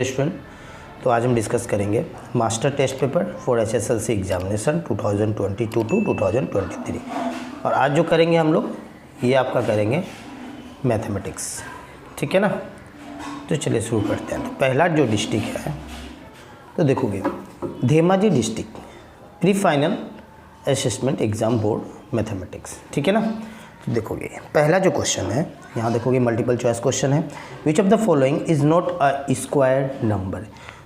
Student, तो आज हम डिस्कस करेंगे master test paper for SSLC examination 2022 to 2023। और आज जो करेंगे हम लोग ये आपका करेंगे मैथमेटिक्स, ठीक है ना। तो चलिए शुरू करते हैं। तो पहला जो डिस्ट्रिक्ट है तो देखोगे Dhemaji district pre final assessment exam board mathematics, ठीक है ना। तो देखोगे पहला जो क्वेश्चन है यहाँ देखोगे मल्टीपल चॉइस क्वेश्चन है। विच of the following is not a square number.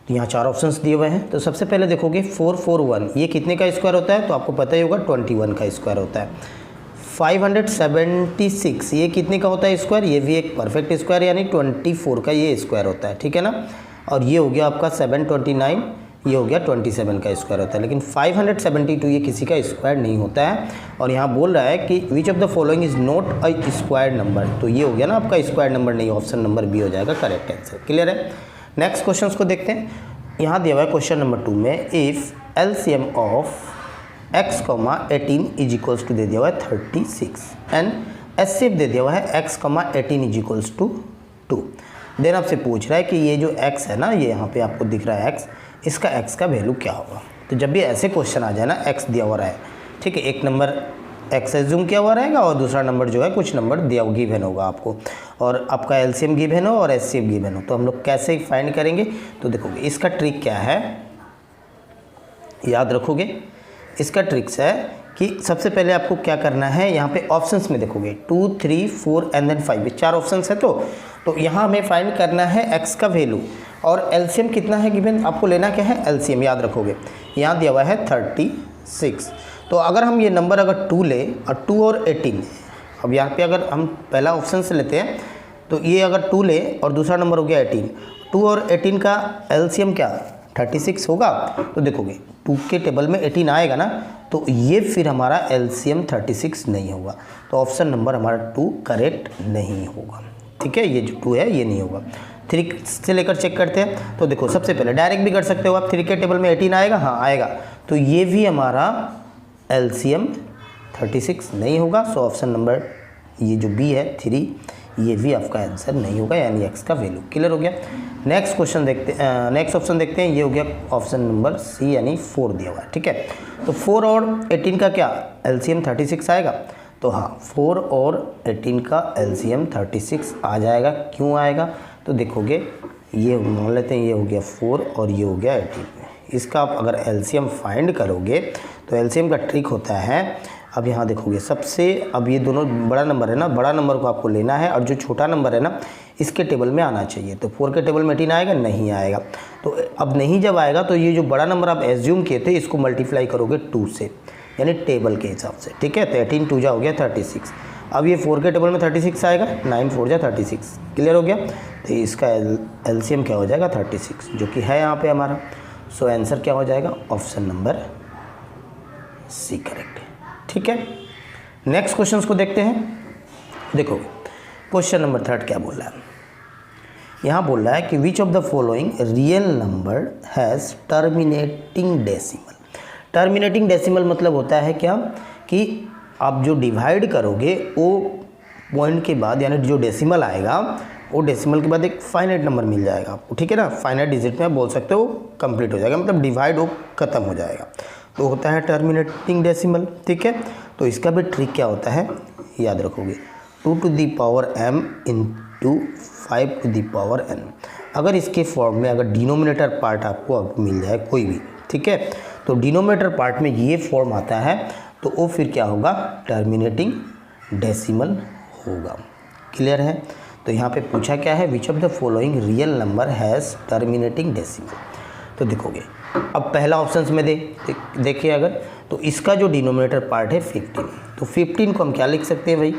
तो यहाँ चार ऑप्शंस दिए हुए हैं। तो सबसे पहले देखोगे 441 ये कितने का स्क्वायर होता है, तो आपको पता ही होगा 21 का स्क्वायर होता है। 576 ये कितने का होता है स्क्वायर, ये भी एक परफेक्ट स्क्वायर यानी 24 का ये स्क्वायर होता है, ठीक है ना। और ये हो गया आपका 729, ये हो गया 27 का स्क्वायर होता है। लेकिन 572 ये किसी का स्क्वायर नहीं होता है। और यहाँ बोल रहा है कि विच of the following is not a square number, तो ये हो गया ना आपका स्क्वायर नंबर नहीं, ऑप्शन नंबर बी हो जाएगा करेक्ट आंसर। क्लियर है। नेक्स्ट क्वेश्चन को देखते हैं। यहाँ दिया हुआ है क्वेश्चन नंबर 2 में if LCM of x, 18 is equals to दे दिया हुआ है 36 एंड एचसीएफ दे दिया हुआ है x, 18 is equals to 2। Then आपसे पूछ रहा है कि ये जो x है ना, ये यहाँ पे आपको दिख रहा है x, इसका x का वैल्यू क्या होगा। तो जब भी ऐसे क्वेश्चन आ जाए ना, x दिया हुआ है, ठीक है, एक नंबर x एज्यूम किया हुआ रहेगा और दूसरा नंबर जो है कुछ नंबर दिया गिवन होगा आपको, और आपका एलसीएम गिवन हो और एचसीएफ गिवन हो। तो हम लोग कैसे फाइंड करेंगे, तो देखोगे इसका ट्रिक क्या है, याद रखोगे। इसका ट्रिक्स है कि सबसे पहले आपको क्या करना है, यहाँ पे ऑप्शंस में देखोगे 2, 3, 4 एंड देन 5, चार ऑप्शंस है। तो यहाँ हमें फाइंड करना है x का वैल्यू और एलसीएम कितना है गिवन, आपको लेना क्या है एलसीएम, याद रखोगे। यहाँ दिया हुआ है 36। तो अगर हम ये नंबर अगर 2 ले और 2 और 18, अब यहाँ पे अगर हम पहला ऑप्शन से लेते हैं तो ये अगर 2 ले और दूसरा नंबर हो गया 18, 2 और 18 का एलसीएम क्या 36 होगा। तो देखोगे 2 के टेबल में 18 आएगा ना, तो ये फिर हमारा एलसीएम 36 नहीं होगा। तो ऑप्शन नंबर हमारा 2 करेक्ट नहीं होगा, ठीक है। ये जो 2 है ये नहीं होगा। 3 से लेकर चेक करते हैं। तो देखो सबसे पहले डायरेक्ट भी कर सकते हो आप, 3 के टेबल में 18 आएगा, हाँ आएगा, तो ये भी हमारा एलसीएम 36 नहीं होगा। सो ऑप्शन नंबर ये जो बी है 3, ये भी आपका आंसर नहीं होगा, यानी एक्स का वैल्यू। क्लियर हो गया। नेक्स्ट क्वेश्चन देखते हैं, नेक्स्ट ऑप्शन देखते हैं। ये हो गया ऑप्शन नंबर सी यानी 4 दिया हुआ है, ठीक है। तो 4 और 18 का क्या एलसीएम 36 आएगा, तो हाँ 4 और 18 का एलसीएम 36 आ जाएगा। क्यों आएगा, तो देखोगे ये मान लेते हैं, ये हो गया 4 और ये हो गया 18। इसका आप अगर एलसीएम फाइंड करोगे तो एलसीएम का ट्रिक होता है, अब यहाँ देखोगे सबसे, अब ये दोनों बड़ा नंबर है ना, बड़ा नंबर को आपको लेना है और जो छोटा नंबर है ना इसके टेबल में आना चाहिए। तो 4 के टेबल में 18 आएगा, नहीं आएगा। तो अब नहीं जब आएगा तो ये जो बड़ा नंबर आप एज्यूम किए थे इसको मल्टीप्लाई करोगे 2 से, यानी टेबल के हिसाब से, ठीक है। तो 18 2 जा हो गया 36। अब ये 4 के टेबल में 36 आएगा, 9 4 जा 36। क्लियर हो गया। तो इसका एलसीएम क्या हो जाएगा 36, जो कि है यहाँ पे हमारा। सो आंसर क्या हो जाएगा, ऑप्शन नंबर सी करेक्ट है, ठीक है। नेक्स्ट क्वेश्चन को देखते हैं। देखो क्वेश्चन नंबर 3 क्या बोल रहा है, यहाँ बोल रहा है कि विच of the following real number has terminating decimal. Terminating decimal मतलब होता है क्या कि आप जो डिवाइड करोगे वो पॉइंट के बाद, यानी जो डेसिमल आएगा वो डेसिमल के बाद एक फाइनाइट नंबर मिल जाएगा आपको, ठीक है ना। फाइनाइट डिजिट में आप बोल सकते हो कंप्लीट हो जाएगा, मतलब डिवाइड वो ख़त्म हो जाएगा, तो होता है टर्मिनेटिंग डेसिमल, ठीक है। तो इसका भी ट्रिक क्या होता है, याद रखोगे 2 to the power m into 5 to the power n। अगर इसके फॉर्म में अगर डिनोमिनेटर पार्ट आपको मिल जाए कोई भी, ठीक है, तो डिनोमिनेटर पार्ट में ये फॉर्म आता है तो वो फिर क्या होगा, टर्मिनेटिंग डेसिमल होगा। क्लियर है। तो यहाँ पे पूछा क्या है, विच of the following real number has terminating decimal. तो देखोगे अब पहला ऑप्शन में देखिए अगर, तो इसका जो डिनोमिनेटर पार्ट है 15, तो 15 को हम क्या लिख सकते हैं भाई,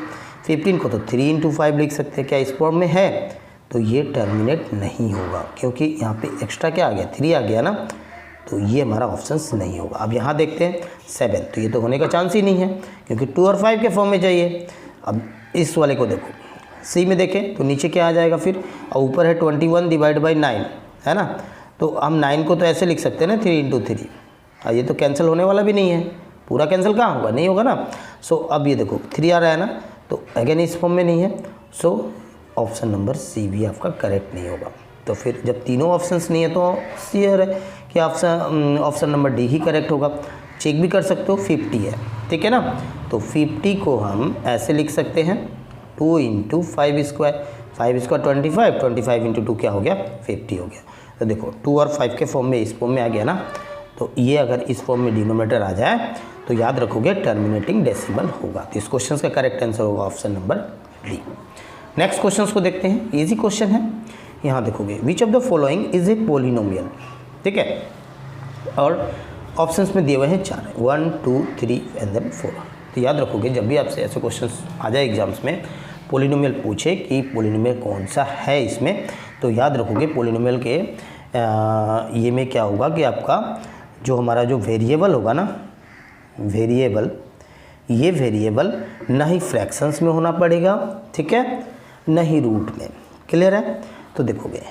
15 को तो 3 × 5 लिख सकते हैं। क्या इस फॉर्म में है, तो ये टर्मिनेट नहीं होगा क्योंकि यहाँ पे एक्स्ट्रा क्या आ गया 3 आ गया ना, तो ये हमारा ऑप्शन नहीं होगा। अब यहाँ देखते हैं 7, तो ये तो होने का चांस ही नहीं है क्योंकि 2 और 5 के फॉर्म में चाहिए। अब इस वाले को देखो, सी में देखें तो नीचे क्या आ जाएगा फिर, और ऊपर है 21 डिवाइड बाई 9 है ना, तो हम 9 को तो ऐसे लिख सकते हैं ना 3 × 3, और ये तो कैंसिल होने वाला भी नहीं है, पूरा कैंसिल कहाँ होगा, नहीं होगा ना। सो अब ये देखो 3 आ रहा है ना, तो अगेन इस फॉर्म में नहीं है। सो ऑप्शन नंबर सी भी आपका करेक्ट नहीं होगा। तो फिर जब तीनों ऑप्शंस नहीं है तो श्योर है कि ऑप्शन नंबर डी ही करेक्ट होगा। चेक भी कर सकते हो, 50 है, ठीक है ना। तो 50 को हम ऐसे लिख सकते हैं 2 × 5 स्क्वायर, 5 स्क्वायर 25, 25 × 2 क्या हो गया 50 हो गया। तो देखो 2 और 5 के फॉर्म में इस फॉर्म में आ गया ना, तो ये अगर इस फॉर्म में डिनोमिनेटर आ जाए तो याद रखोगे टर्मिनेटिंग डेसिमल होगा। तो इस क्वेश्चन का करेक्ट आंसर होगा option number D. Next question को देखते हैं, इजी क्वेश्चन है। यहाँ देखोगे विच of the following is a polynomial, ठीक है, और ऑप्शंस में दिए हुए हैं 4, 1 2 3 एंड देन 4। तो याद रखोगे जब भी आपसे ऐसे क्वेश्चंस आ जाए एग्जाम्स में, पोलिनोमियल पूछे कि पोलिनोमियल कौन सा है इसमें, तो याद रखोगे पोलिनोमियल के ये में क्या होगा कि आपका जो हमारा जो वेरिएबल होगा ना, वेरिएबल, ये वेरिएबल ना ही फ्रैक्शंस में होना पड़ेगा, ठीक है, ना ही रूट में। क्लियर है। तो देखोगे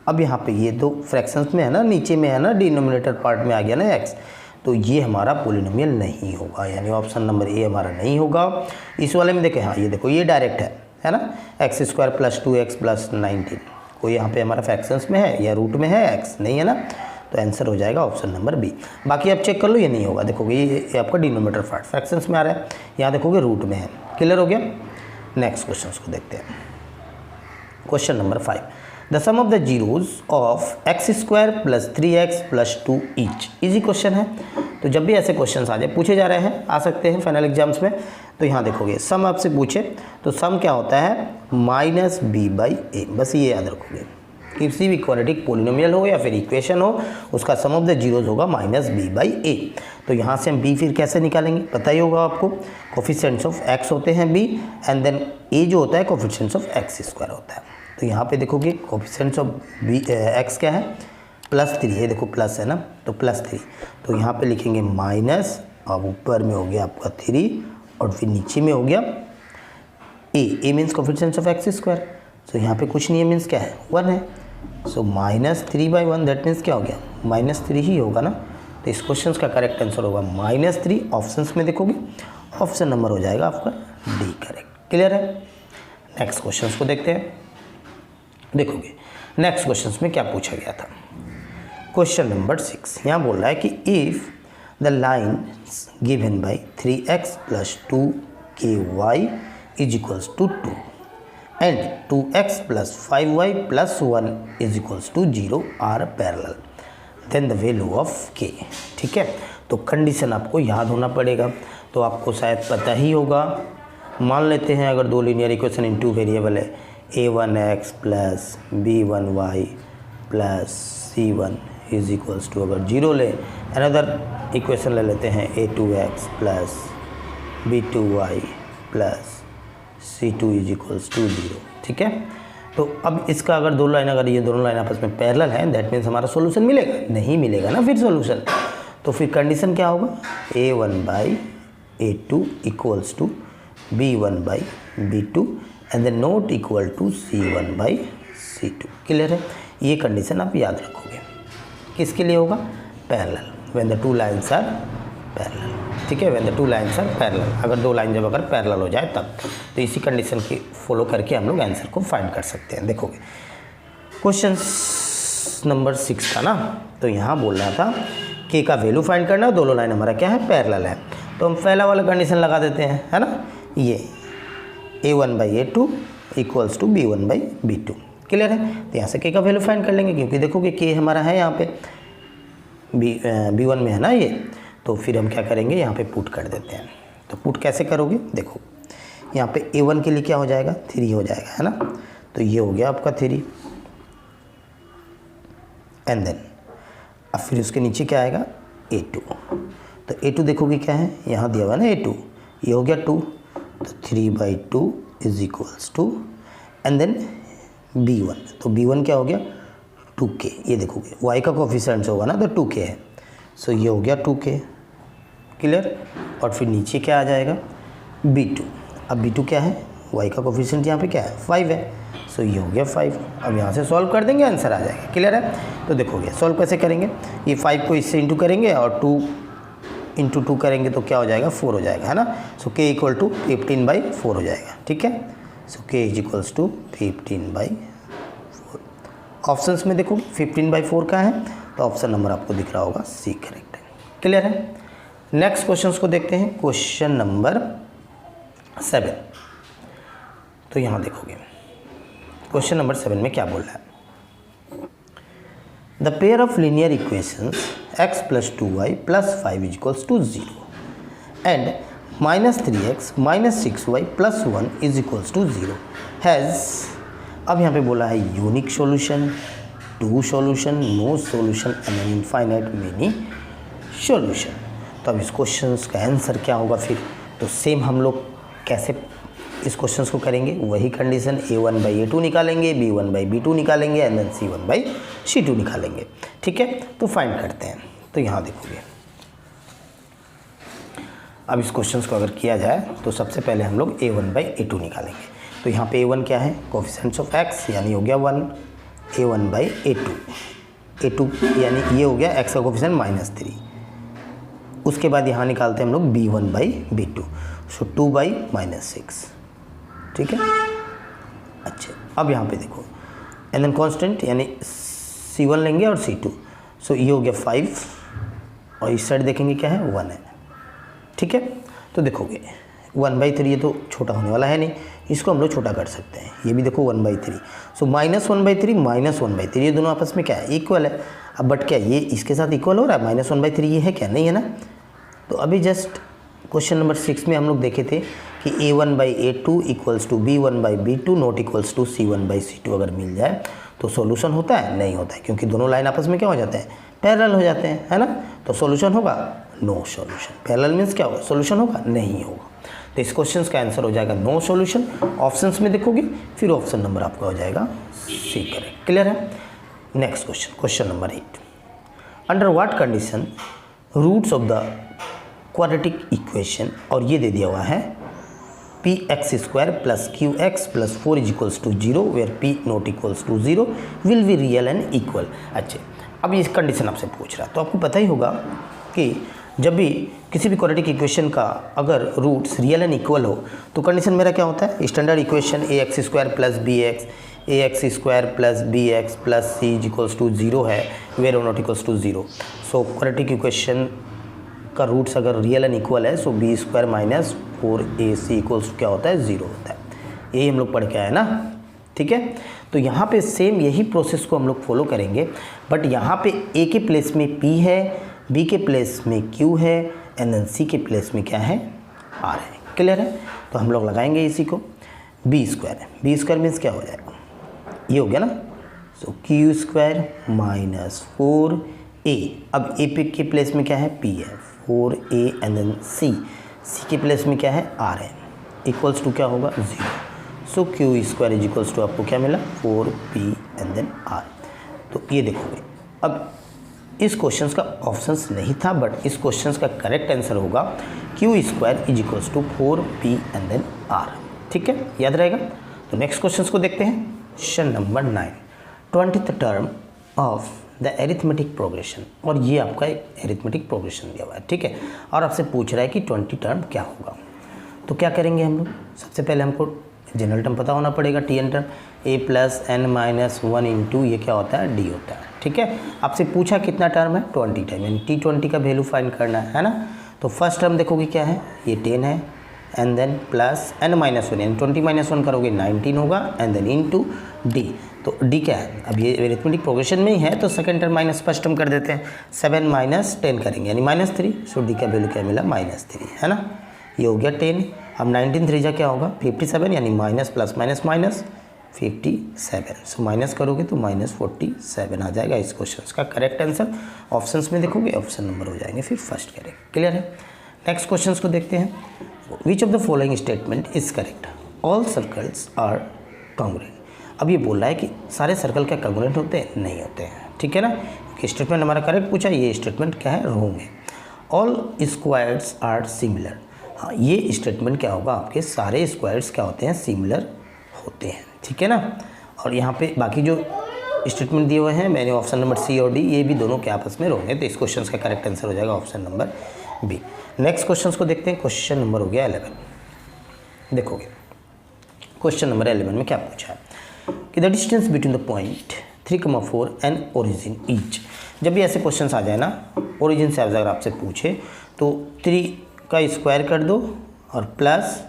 अब यहाँ पे ये तो फ्रैक्शंस में है ना, नीचे में है ना, डिनोमिनेटर पार्ट में आ गया ना x, तो ये हमारा पोलिनोमियल नहीं होगा, यानी ऑप्शन नंबर ए हमारा नहीं होगा। इस वाले में देखें, हाँ ये देखो ये डायरेक्ट है ना, x² + 2x + 19, कोई यहाँ पे हमारा फ्रैक्शंस में है या रूट में है, x नहीं है ना, तो आंसर हो जाएगा ऑप्शन नंबर बी। बाकी आप चेक कर लो, ये नहीं होगा। देखोगे ये आपका डिनोमिनेटर पार्ट फ्रैक्शंस में आ रहा है, यहाँ देखोगे रूट में है। क्लियर हो गया। नेक्स्ट क्वेश्चन को देखते हैं, question number 5, the sum of the zeros of x² + 3x + 2 each. Easy question है, तो जब भी ऐसे क्वेश्चन आ जाए, पूछे जा रहे हैं, आ सकते हैं फाइनल एग्जाम्स में, तो यहाँ देखोगे सम आपसे पूछे तो सम क्या होता है -b/a, बस ये याद रखोगे। किसी भी क्वाड्रेटिक पोलिनोमियल हो या फिर इक्वेशन हो, उसका सम ऑफ द जीरोज होगा -b/a। तो यहाँ से हम b फिर कैसे निकालेंगे, पता ही होगा आपको, कोफिशिएंट्स ऑफ x होते हैं b, एंड देन a जो होता है कोफिशिएंट्स ऑफ x² होता है। तो यहाँ पे देखोगे कोफिशिएंट्स ऑफ x क्या है +3 है, देखो प्लस है ना, तो +3, तो यहाँ पे लिखेंगे माइनस, अब ऊपर में हो गया आपका 3 और फिर नीचे में हो गया a means coefficients of x², तो यहाँ पे कुछ नहीं है, मीन्स क्या है 1 है, सो -3/1 दैट मीन्स क्या हो गया -3 ही होगा ना। तो इस क्वेश्चन का करेक्ट आंसर होगा -3। ऑप्शंस में देखोगे ऑप्शन नंबर हो जाएगा आपका डी करेक्ट। क्लियर है। नेक्स्ट क्वेश्चन को देखते हैं। देखोगे नेक्स्ट क्वेश्चन में क्या पूछा गया था, क्वेश्चन नंबर 6। यहाँ बोल रहा है कि if the line given by 3x + 2ky = 2 and 2x + 5y + 1 = 0 are parallel, then the value of k। ठीक है, तो कंडीशन आपको याद होना पड़ेगा, तो आपको शायद पता ही होगा। मान लेते हैं अगर दो linear equation in two variable है, a1x + b1y + c1 = अगर 0 ले, अनदर इक्वेशन ले लेते हैं a2x + b2y + c2 = 0। ठीक है, तो अब इसका अगर दो लाइन, अगर ये दोनों लाइन आपस में पैरेलल है, दैट मीन्स हमारा सॉल्यूशन मिलेगा, नहीं मिलेगा ना फिर सॉल्यूशन। तो फिर कंडीशन क्या होगा, a1/a2 = b1/b2 and then not equal to c1/c2। Clear है, ये कंडीशन आप याद रखोगे। किसके लिए होगा, parallel, when the two lines are parallel. ठीक है, when the two lines are parallel, अगर दो लाइन जब अगर पैरेलल हो जाए तब। तो इसी कंडीशन की फॉलो करके हम लोग आंसर को फाइंड कर सकते हैं। देखोगे क्वेश्चन नंबर 6 था ना, तो यहाँ बोल रहा था के का वैल्यू फाइंड करना, दोनों लाइन हमारा क्या है, पैरेलल है। तो हम पहला वाला कंडीशन लगा देते हैं, है ना, ये a1/a2 = b1/b2। क्लियर है, तो यहाँ से के का वैल्यू फाइंड कर लेंगे, क्योंकि देखोगे के हमारा है यहाँ पे b1 में है ना ये, तो फिर हम क्या करेंगे, यहाँ पे पुट कर देते हैं। तो पुट कैसे करोगे, देखो यहाँ पे a1 के लिए क्या हो जाएगा, 3 हो जाएगा, है ना, तो ये हो गया आपका 3, एंड देन अब फिर उसके नीचे क्या आएगा, a2। तो a2 देखोगे क्या है, यहाँ दिया हुआ है ना a2, ये हो गया 2, तो 3/2 = एंड देन b1, तो b1 क्या हो गया 2k। ये देखोगे y का कोफिशिएंट्स होगा ना, तो 2k है, सो ये हो गया 2k। क्लियर, और फिर नीचे क्या आ जाएगा, b2। अब b2 क्या है, y का कोफिशिएंट यहाँ पे क्या है 5 है, सो ये हो गया 5। अब यहाँ से सॉल्व कर देंगे, आंसर आ जाएगा। क्लियर है, तो देखोगे सॉल्व कैसे करेंगे, ये 5 को इससे इंटू करेंगे और 2 × 2 करेंगे तो क्या हो जाएगा, 4 हो जाएगा, है ना। सो k = 15/4 हो जाएगा। ठीक है, सो k = 15/4। ऑप्शंस में देखो 15/4 का है, तो ऑप्शन नंबर आपको दिख रहा होगा सी करेक्ट है। क्लियर है। नेक्स्ट क्वेश्चंस को देखते हैं, क्वेश्चन नंबर 7। तो यहाँ देखोगे क्वेश्चन नंबर 7 में क्या बोल रहा है, the pair of linear equations x + 2y + 5 = 0 and -3x - 6y + 1 = 0 has, अब यहाँ पे बोला है unique solution, two solution, no solution and an infinite many solution. तो अब इस क्वेश्चन का आंसर क्या होगा फिर, तो सेम हम लोग कैसे इस क्वेश्चन को करेंगे, वही कंडीशन a1/a2 निकालेंगे, b1/b2 निकालेंगे एंड देन c1/c2 निकालेंगे। ठीक है, तो फाइंड करते हैं। तो यहाँ देखोगे अब इस क्वेश्चन को अगर किया जाए तो सबसे पहले हम लोग a1/a2 निकालेंगे। तो यहाँ पे a1 क्या है, कोफिशिएंट्स ऑफ x यानी हो गया 1, a1/a2, a2 यानी ये हो गया x का कोफिशिएंट -3। उसके बाद यहाँ निकालते हैं हम लोग b1/b2, सो 2/-6। ठीक है, अच्छा अब यहाँ पे देखो एंड देन कांस्टेंट यानी c1 लेंगे और c2, सो ये हो गया 5 और इस साइड देखेंगे क्या है 1 है। ठीक है, तो देखोगे 1/3 ये तो छोटा होने वाला है नहीं, इसको हम लोग छोटा कर सकते हैं। ये भी देखो 1/3, सो -1/3 -1/3 ये दोनों आपस में क्या है, इक्वल है। अब बट क्या ये इसके साथ इक्वल हो रहा है, -1/3 ये है क्या, नहीं है ना। तो अभी जस्ट क्वेश्चन नंबर 6 में हम लोग देखे थे कि a1/a2 = b1/b2 not equals to c1/c2 अगर मिल जाए तो सॉल्यूशन होता है, नहीं होता है, क्योंकि दोनों लाइन आपस में क्या हो जाते हैं, पैरेलल हो जाते हैं, है ना। तो सॉल्यूशन होगा नो सॉल्यूशन। पैरेलल मीन्स क्या होगा, सॉल्यूशन होगा, नहीं होगा। तो इस क्वेश्चन का आंसर हो जाएगा नो सॉल्यूशन। ऑप्शंस में देखोगे फिर ऑप्शन नंबर आपका हो जाएगा सी करेक्ट। क्लियर है। Next question, question number 8, under what condition roots of the quadratic equation, और ये दे दिया हुआ है px² + qx + 4 = 0 where p not equals to 0 will be real and equal. अच्छा, अब ये कंडीशन आपसे पूछ रहा है, तो आपको पता ही होगा कि जब भी किसी भी क्वाड्रेटिक इक्वेशन का अगर रूट्स रियल एंड इक्वल हो तो कंडीशन मेरा क्या होता है, standard equation ax² + bx ax² + bx + c = 0 है where not equals to 0। So quadratic equation का रूट्स अगर रियल एंड इक्वल है, सो b² - 4ac = क्या होता है, 0 होता है। यही हम लोग पढ़ के आए ना। ठीक है, तो यहाँ पे सेम यही प्रोसेस को हम लोग फॉलो करेंगे, बट यहाँ पे a के प्लेस में p है, b के प्लेस में q है एंड देन c के प्लेस में क्या है, r है। क्लियर है। तो हम लोग लगाएंगे इसी को, b² मीन्स क्या हो जाएगा, ये हो गया ना। सो q² - 4a, अब a पे के प्लेस में क्या है, p है, 4a एंड देन c के प्लेस में क्या है, r है, इक्वल्स टू क्या होगा, 0। सो q² = आपको क्या मिला, 4p एंड देन r। तो ये देखोगे अब इस क्वेश्चंस का ऑप्शंस नहीं था, बट इस क्वेश्चंस का करेक्ट आंसर होगा q² = 4p and then r। ठीक है, याद रहेगा। तो नेक्स्ट क्वेश्चंस को देखते हैं। Question number 9, 20th term of the arithmetic progression, और ये आपका एरिथमेटिक प्रोग्रेशन दिया हुआ है। ठीक है, और आपसे पूछ रहा है कि 20 टर्म क्या होगा। तो क्या करेंगे हम लोग, सबसे पहले हमको जनरल टर्म पता होना पड़ेगा, tn term a + n - 1 into ये क्या होता है, d होता है। ठीक है, आपसे पूछा कितना टर्म है, 20 टर्म, यानी t20 का वैल्यू फाइंड करना है ना। तो फर्स्ट टर्म देखोगे क्या है, ये 10 है एंड देन प्लस n - 1 यानी 20 - 1 करोगे 19 होगा एंड देन इंटू d। तो d क्या है, अब ये एरिथमेटिक प्रोग्रेशन में ही है तो second term minus first term कर देते हैं, 7 - 10 करेंगे यानी -3। सो d का वैल्यू क्या मिला, -3 है ना। ये हो गया 10। अब 19 3 क्या होगा, 57 यानी minus plus minus minus 57। So minus करोगे तो -47 आ जाएगा इस क्वेश्चन का करेक्ट आंसर। ऑप्शंस में देखोगे ऑप्शन नंबर हो जाएंगे फिर फर्स्ट करेक्ट। क्लियर है। नेक्स्ट क्वेश्चन को देखते हैं। Which of the following statement is correct, all circles are congruent. अब ये बोल रहा है कि सारे सर्कल क्या कॉन्ग्रुएंट होते हैं, नहीं होते हैं। ठीक है ना, कि स्टेटमेंट हमारा करेक्ट पूछा, ये स्टेटमेंट क्या है, रॉन्ग है। ऑल स्क्वायर्स आर सिमिलर, हाँ ये स्टेटमेंट क्या होगा, आपके सारे स्क्वायर्स क्या होते हैं, सिमिलर होते हैं। ठीक है ना। और यहाँ पे बाकी जो स्टेटमेंट दिए हुए हैं मैंने ऑप्शन नंबर सी और डी, ये भी दोनों के आपस में रॉन्ग है, तो इस क्वेश्चन का करेक्ट आंसर हो जाएगा option number B. Next question को देखते हैं। क्वेश्चन नंबर हो गया 11। देखोगे क्वेश्चन नंबर 11 में क्या पूछा है कि the distance between the point 3,4 and origin each. जब भी ऐसे क्वेश्चंस आ जाए ना, ओरिजिन से अगर आपसे पूछे तो 3 का स्क्वायर कर दो और प्लस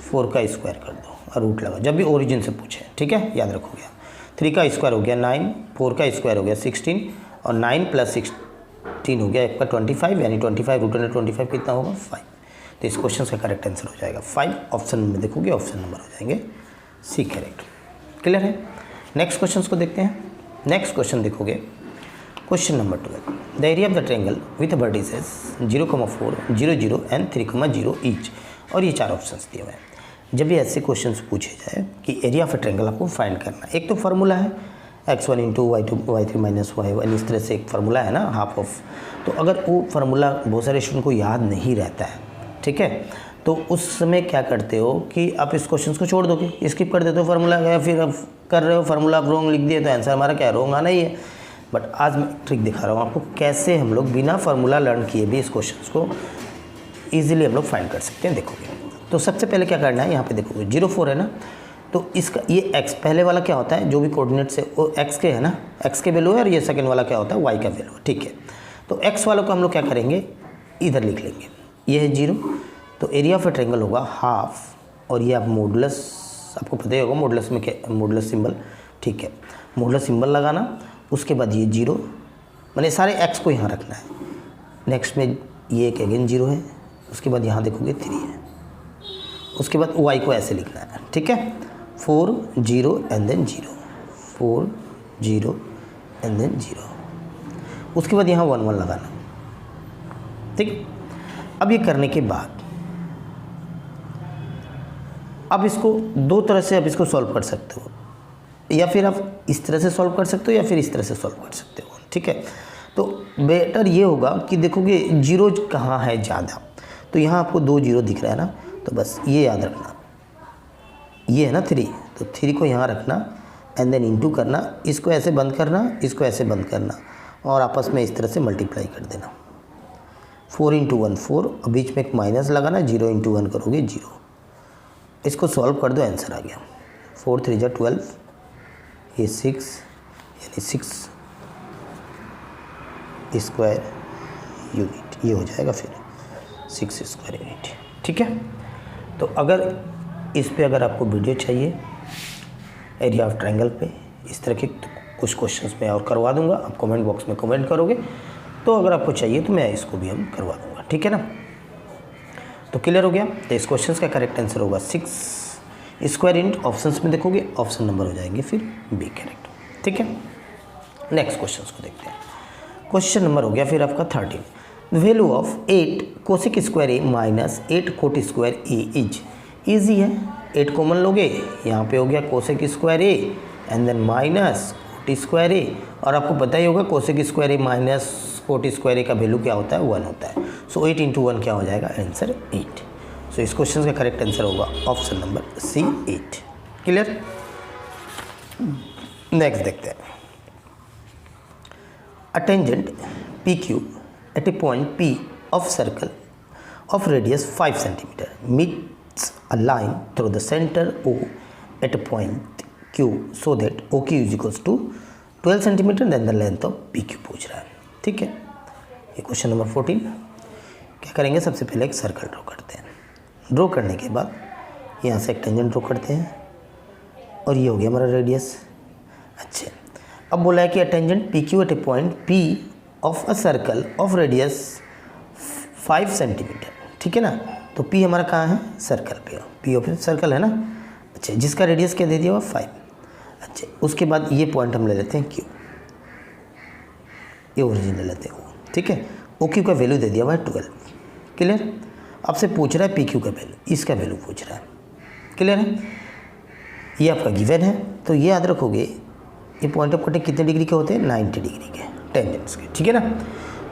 4 का स्क्वायर कर दो और रूट लगा, जब भी ओरिजिन से पूछे, ठीक है, याद रखोगे। 3 का स्क्वायर हो गया 9, 4 का स्क्वायर हो गया 16 और 9 प्लस 16 हो गया आपका 25, यानी 25 रूट अंडर 25 कितना होगा 5। तो इस क्वेश्चन का करेक्ट आंसर हो जाएगा 5। ऑप्शन में देखोगे ऑप्शन नंबर हो जाएंगे सी करेक्ट। क्लियर है। नेक्स्ट क्वेश्चन को देखते हैं। नेक्स्ट क्वेश्चन देखोगे question number 12। The area of the triangle with vertices 0,4, 0, 0 and 3,0 each. और ये 4 ऑप्शंस दिए हुए हैं। जब भी ऐसे क्वेश्चंस पूछे जाए कि एरिया ऑफ ए ट्रायंगल आपको फाइंड करना है, एक तो फार्मूला है x1 into y3 minus y1, इस तरह से एक फार्मूला है ना हाफ ऑफ। तो अगर वो फार्मूला बहुत सारे स्टूडेंट को याद नहीं रहता है, ठीक है, तो उस समय क्या करते हो कि आप इस क्वेश्चन को छोड़ दोगे, स्किप कर देते हो फार्मूला, या फिर आप कर रहे हो फार्मूला आप रॉन्ग लिख दिए तो आंसर हमारा क्या रॉन्ग आना ही है। बट आज मैं ट्रिक दिखा रहा हूँ आपको कैसे हम लोग बिना फार्मूला लर्न किए भी इस क्वेश्चन को ईजिली हम लोग फाइंड कर सकते हैं। देखोगे तो सबसे पहले क्या करना है, यहाँ पे देखोगे 0,4 है ना, तो इसका ये x पहले वाला क्या होता है, जो भी कोऑर्डिनेट्स है वो x के है ना, x के वैल्यू है, और ये सेकंड वाला क्या होता है y का वैल्यू है, ठीक है। तो x वालों को हम लोग क्या करेंगे, इधर लिख लेंगे, ये है 0, तो एरिया ऑफ ए ट्रायंगल होगा हाफ, और ये आप मॉडुलस, आपको पता ही होगा मॉडुलस में क्या, मॉडुलस सिंबल, ठीक है, मॉडुलस सिंबल लगाना, उसके बाद ये 0, मैंने सारे x को यहाँ रखना है। नेक्स्ट में ये एक अगेन 0 है, उसके बाद यहाँ देखोगे 3 है, उसके बाद y को ऐसे लिखना है, ठीक है, 4, 0 एंड देन 0, 4, 0 एंड देन 0, उसके बाद यहाँ 1, 1 लगाना, ठीक। अब ये करने के बाद अब इसको दो तरह से आप इसको सॉल्व कर सकते हो, या फिर आप इस तरह से सॉल्व कर सकते हो या फिर इस तरह से सॉल्व कर सकते हो, ठीक है। तो बेटर ये होगा कि देखोगे 0 कहाँ है ज़्यादा, तो यहाँ आपको 2 0 दिख रहा है ना, तो बस ये याद रखना, ये है ना 3, तो 3 को यहाँ रखना एंड देन इंटू करना, इसको ऐसे बंद करना, इसको ऐसे बंद करना, और आपस में इस तरह से मल्टीप्लाई कर देना। 4 इंटू 1 4, और बीच में एक माइनस लगाना, 0 इंटू 1 करोगे 0। इसको सॉल्व कर दो, आंसर आ गया 4 3 जा 12, ये 6 यानी 6 स्क्वायर यूनिट, ये हो जाएगा फिर 6 स्क्वायर यूनिट, ठीक है। तो अगर इस पे अगर आपको वीडियो चाहिए एरिया ऑफ ट्रायंगल पे इस तरह के, तो कुछ क्वेश्चंस मैं और करवा दूंगा, आप कमेंट बॉक्स में कमेंट करोगे, तो अगर आपको चाहिए तो मैं इसको भी हम करवा दूंगा, ठीक है ना। तो क्लियर हो गया। तो इस क्वेश्चन का करेक्ट आंसर होगा 6 स्क्वायर इंट, ऑप्शंस में देखोगे ऑप्शन नंबर हो जाएंगे फिर बी करेक्ट, ठीक है। नेक्स्ट क्वेश्चन को देखते हैं। क्वेश्चन नंबर हो गया फिर आपका 13। Value of 8 cosec square A minus 8 cot square A is. Easy है, 8 कॉमन लोगे, यहाँ पे हो गया cosec square A and then minus cot square A, और आपको पता ही होगा cosec square A minus cot square A का वैल्यू क्या होता है 1 होता है। सो 8 इंटू 1 क्या हो जाएगा, आंसर 8। सो इस क्वेश्चन का करेक्ट आंसर होगा option number C 8। Clear. Next देखते हैं। A tangent PQ at a point P of circle of radius 5 cm meets a line through the center O at a point Q so that OQ is equals to 12 cm then the length of PQ पूछ रहा है, ठीक है। ये question number 14। क्या करेंगे, सबसे पहले एक सर्कल ड्रॉ करते हैं। ड्रॉ करने के बाद यहाँ से एक टेंजेंट ड्रॉ करते हैं, और ये हो गया हमारा रेडियस। अच्छा, अब बोला है कि tangent P Q at a point P of a circle of radius 5 centimetre, ठीक है ना। तो पी हमारा कहाँ है, सर्कल पे, पी ऑफ सर्कल है ना। अच्छा, जिसका रेडियस क्या दे दिया हुआ 5। अच्छा, उसके बाद ये पॉइंट हम ले लेते हैं क्यू, ये ओरिजिन ले लेते हैं, ठीक है। ओ क्यू का वैल्यू दे दिया हुआ है 12। क्लियर। आपसे पूछ रहा है पी क्यू का वैल्यू, इसका वैल्यू पूछ रहा है। क्लियर है। ये आपका गिवन है, तो ये याद रखोगे ये पॉइंट ऑफ कॉन्टैक्ट कितने डिग्री के होते हैं, 90 डिग्री के टेंजेंट्स के, ठीक है ना।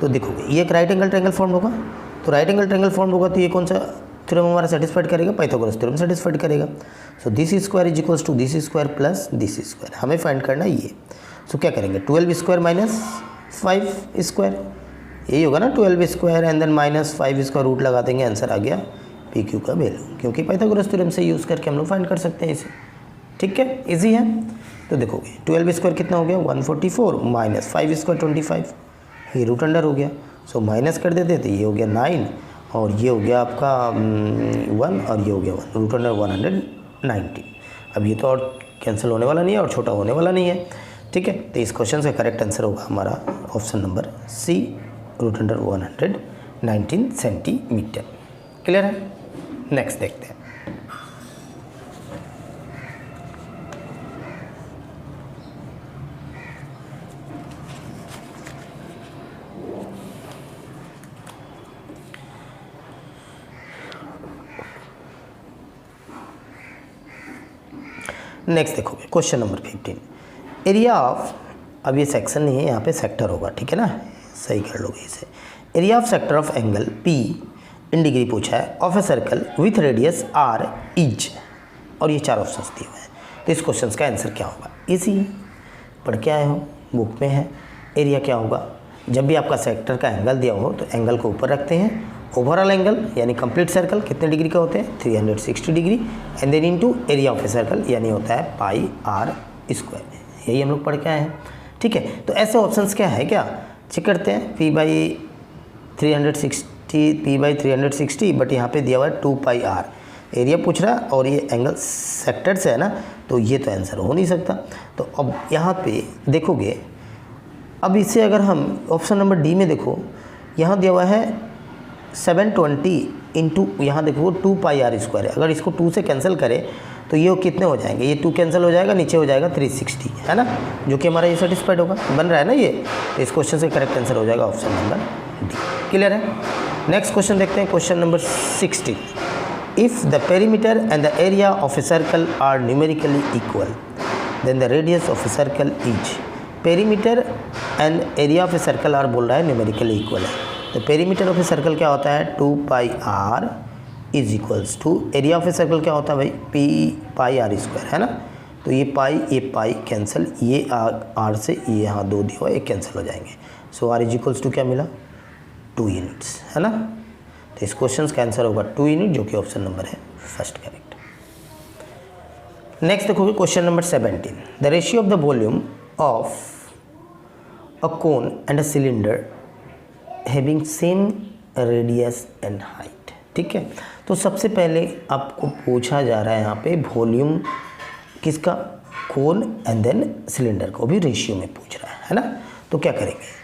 तो देखोगे ये एक राइट एंगल ट्रायंगल फॉर्म होगा, तो राइट एंगल ट्रायंगल फॉर्म होगा तो ये कौन सा थ्योरम हमारा सेटिस्फाइड करेगा, पाइथागोरस थ्योरम सेटिस्फाइड करेगा। So this square is equals to this square plus this square, हमें फाइंड करना है ये। सो क्या करेंगे, 12 स्क्वायर माइनस 5 स्क्वायर, यही होगा ना 12 स्क्वायर एंड देन माइनस 5 इसका रूट लगा देंगे, आंसर आ गया पी क्यू का वैल्यू, क्योंकि पाइथागोरस थ्योरम से यूज़ करके हम लोग फाइंड कर सकते हैं इसे, ठीक है। इजी है। तो देखोगे 12 स्क्वायर कितना हो गया 144 माइनस 5 स्क्वायर 25, ये रूट अंडर हो गया। सो माइनस कर देते तो ये हो गया 9 और ये हो गया आपका 1 और ये हो गया 1, रूट अंडर 190। अब ये तो और कैंसिल होने वाला नहीं है और छोटा होने वाला नहीं है, ठीक है। तो इस क्वेश्चन का करेक्ट आंसर होगा हमारा option number C, root under 119 centimetre. Clear है? नेक्स्ट देखते हैं। नेक्स्ट देखोगे क्वेश्चन नंबर 15, एरिया ऑफ, अब ये सेक्शन नहीं है, यहाँ पे सेक्टर होगा, ठीक है ना, सही कर लोगे इसे। Area of sector of angle P in degree पूछा है of a circle with radius R is, और ये 4 ऑप्शन दिए हुए हैं। तो इस क्वेश्चन का आंसर क्या होगा? इजी है, पढ़ के आए हो, बुक में है। एरिया क्या होगा? जब भी आपका सेक्टर का एंगल दिया हो तो एंगल को ऊपर रखते हैं, ओवरऑल एंगल यानी कंप्लीट सर्कल कितने डिग्री का होते हैं 360 degree, and then into area of a circle यानी होता है पाई आर स्क्वायर। यही हम लोग पढ़ के आए हैं, ठीक है। तो ऐसे ऑप्शंस क्या है, क्या चेक करते हैं, पी बाई 360 बट यहाँ पे दिया हुआ है 2 पाई आर, एरिया पूछ रहा है और ये एंगल सेक्टर से है ना, तो ये तो आंसर हो नहीं सकता। तो अब यहाँ पे देखोगे, अब इसे अगर हम ऑप्शन नंबर डी में देखो, यहाँ दिया हुआ है 720 इंटू, यहाँ देखो 2 पाई आर स्क्वायर है। अगर इसको 2 से कैंसिल करें तो ये कितने हो जाएंगे, ये 2 कैंसिल हो जाएगा, नीचे हो जाएगा 360, है ना, जो कि हमारा ये सेटिस्फाइड होगा, बन रहा है ना ये। तो इस क्वेश्चन से करेक्ट आंसर हो जाएगा ऑप्शन नंबर डी। क्लियर है? नेक्स्ट क्वेश्चन देखते हैं, question number 16, if the perimeter and the area of a circle are numerically equal then the radius of a circle is. Perimeter and area of a circle are बोल रहा है numerically equal है, तो perimeter of a circle क्या होता है 2 pi R is equals to, area of a circle क्या होता है भाई पी पाई आर स्क्वायर, है ना। तो ये पाई कैंसिल, ये आर से ये यहाँ 2 दिया हुआ, एक कैंसिल हो जाएंगे। सो आर इज इक्वल्स टू क्या मिला 2 यूनिट्स, है ना। तो इस क्वेश्चन का आंसर होगा 2 यूनिट, जो कि ऑप्शन नंबर है फर्स्ट करेक्ट। नेक्स्ट देखोगे question number 17, the ratio of the volume of a cone and a cylinder having same radius and height, ठीक है। तो सबसे पहले आपको पूछा जा रहा है यहाँ पे वॉल्यूम किसका, कोन एंड देन सिलेंडर को भी रेशियो में पूछ रहा है ना। तो क्या करेंगे,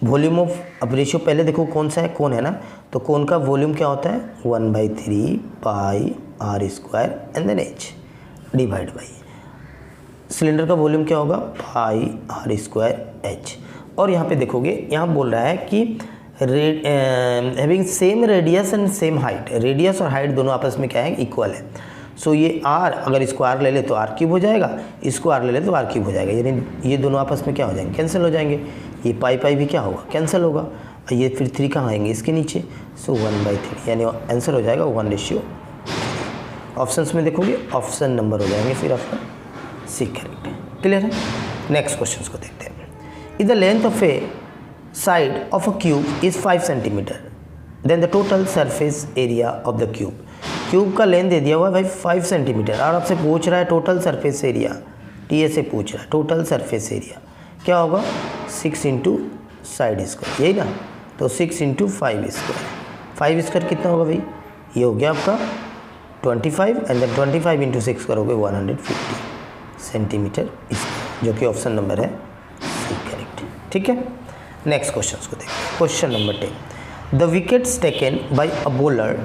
वॉल्यूम ऑफ, अब रेशियो पहले देखो कौन सा है, कोन है ना, तो कोन का वॉल्यूम क्या होता है 1/3 pi R square and then H divide by, cylinder का वॉल्यूम क्या होगा पाई आर स्क्वायर एच। और यहाँ पे देखोगे, यहाँ बोल रहा है कि having same radius and same height, radius और हाइट दोनों आपस में क्या है इक्वल है। सो ये आर, अगर इसको आर ले ले तो आर क्यूब हो जाएगा, इसको आर ले ले तो आर क्यूब हो जाएगा, यानी ये दोनों आपस में क्या हो जाएंगे कैंसिल हो जाएंगे। ये पाई भी क्या होगा कैंसिल होगा, और ये फिर 3 कहाँ आएंगे इसके नीचे, सो 1/3 यानी आंसर हो जाएगा 1:3। ऑप्शंस में देखोगे ऑप्शन नंबर हो जाएंगे फिर आपका सी करेक्ट। क्लियर है? नेक्स्ट क्वेश्चन को देखते हैं, if the length of A side of a cube is 5 cm, then the total surface area of the cube, cube का लेंथ दे दिया हुआ है भाई 5 सेंटीमीटर, और आपसे पूछ रहा है total surface area, T A से पूछ रहा है टोटल सरफेस एरिया क्या होगा 6 इंटू साइड स्क्वायर, यही ना, तो 6 इंटू 5 स्क्वायर, 5 स्क्वायर कितना होगा भाई, ये हो गया आपका 25, एंड देन 25 इंटू 6 करोगे 150 सेंटीमीटर स्क्वायर, जो कि ऑप्शन नंबर है सी करेक्ट। ठीक है, नेक्स्ट क्वेश्चन को देखते हैं, question number 10, the wickets taken by a bowler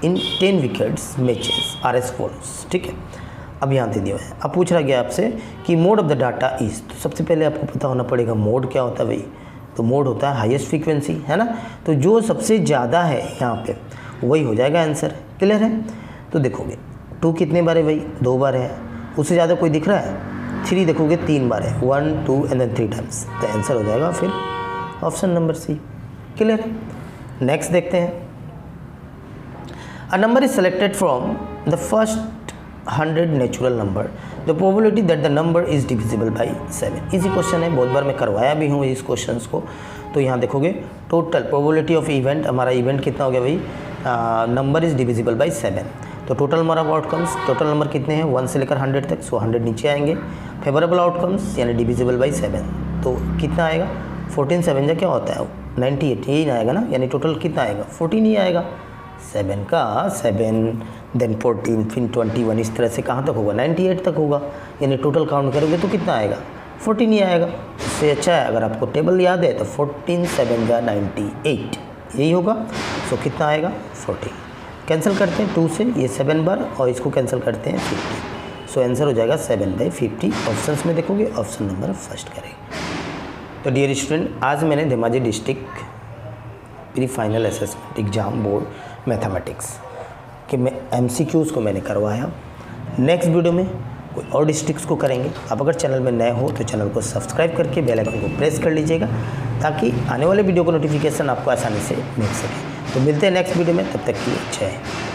in 10 wickets matches R S follows. ठीक है, अब यहाँ दे दिया है, अब पूछ रहा गया आपसे कि mode of the data is, तो सबसे पहले आपको पता होना पड़ेगा मोड क्या होता है भाई, तो मोड होता है हाईएस्ट फ्रीक्वेंसी, है ना, तो जो सबसे ज़्यादा है यहाँ पे वही हो जाएगा आंसर। क्लियर है? तो देखोगे 2 कितने बार है भाई, 2 बार है, उससे ज़्यादा कोई दिख रहा है, 3 देखोगे 3 बार है, 1 2 एंड देन 3 टाइम्स, तो आंसर हो जाएगा फिर ऑप्शन नंबर सी। क्लियर है? नेक्स्ट देखते हैं, a number is selected from the first 100 natural number, the probability that the number is divisible by 7। Easy question है, बहुत बार मैं करवाया भी हूँ इस क्वेश्चन को। तो यहाँ देखोगे टोटल प्रोबेबिलिटी ऑफ इवेंट, हमारा इवेंट कितना हो गया भाई, नंबर इज डिविजिबल बाई 7, तो total number of outcomes, total number कितने हैं 1 से लेकर 100 तक, सो 100 नीचे आएंगे। फेवरेबल आउटकम्स यानी डिविजिबल बाई 7, तो कितना आएगा 14 7 जा क्या होता है 98, यही आएगा ना, यानी टोटल कितना आएगा 14 ही आएगा। 7 का 7 देन 14 फिर 21, इस तरह से कहाँ तक होगा 98 तक होगा, यानी टोटल काउंट करोगे तो कितना आएगा 14 ही आएगा। इससे अच्छा है अगर आपको टेबल याद है तो 14 7 जा 98 यही होगा। सो कितना आएगा 40, कैंसिल करते हैं 2 से, ये 7 बार और इसको कैंसिल करते हैं 50। सो आंसर हो जाएगा 7/50। ऑप्शंस में देखोगे ऑप्शन नंबर फर्स्ट करेंगे। तो डियर स्टूडेंट, आज मैंने Dhemaji district pre final assessment exam board mathematics कि मैं MCQs को मैंने करवाया। नेक्स्ट वीडियो में कोई और डिस्ट्रिक्ट्स को करेंगे। आप अगर चैनल में नए हो तो चैनल को सब्सक्राइब करके बेल आइकन को प्रेस कर लीजिएगा ताकि आने वाले वीडियो का नोटिफिकेशन आपको आसानी से मिल सके। तो मिलते हैं नेक्स्ट वीडियो में, तब तक के लिए जय हिंद।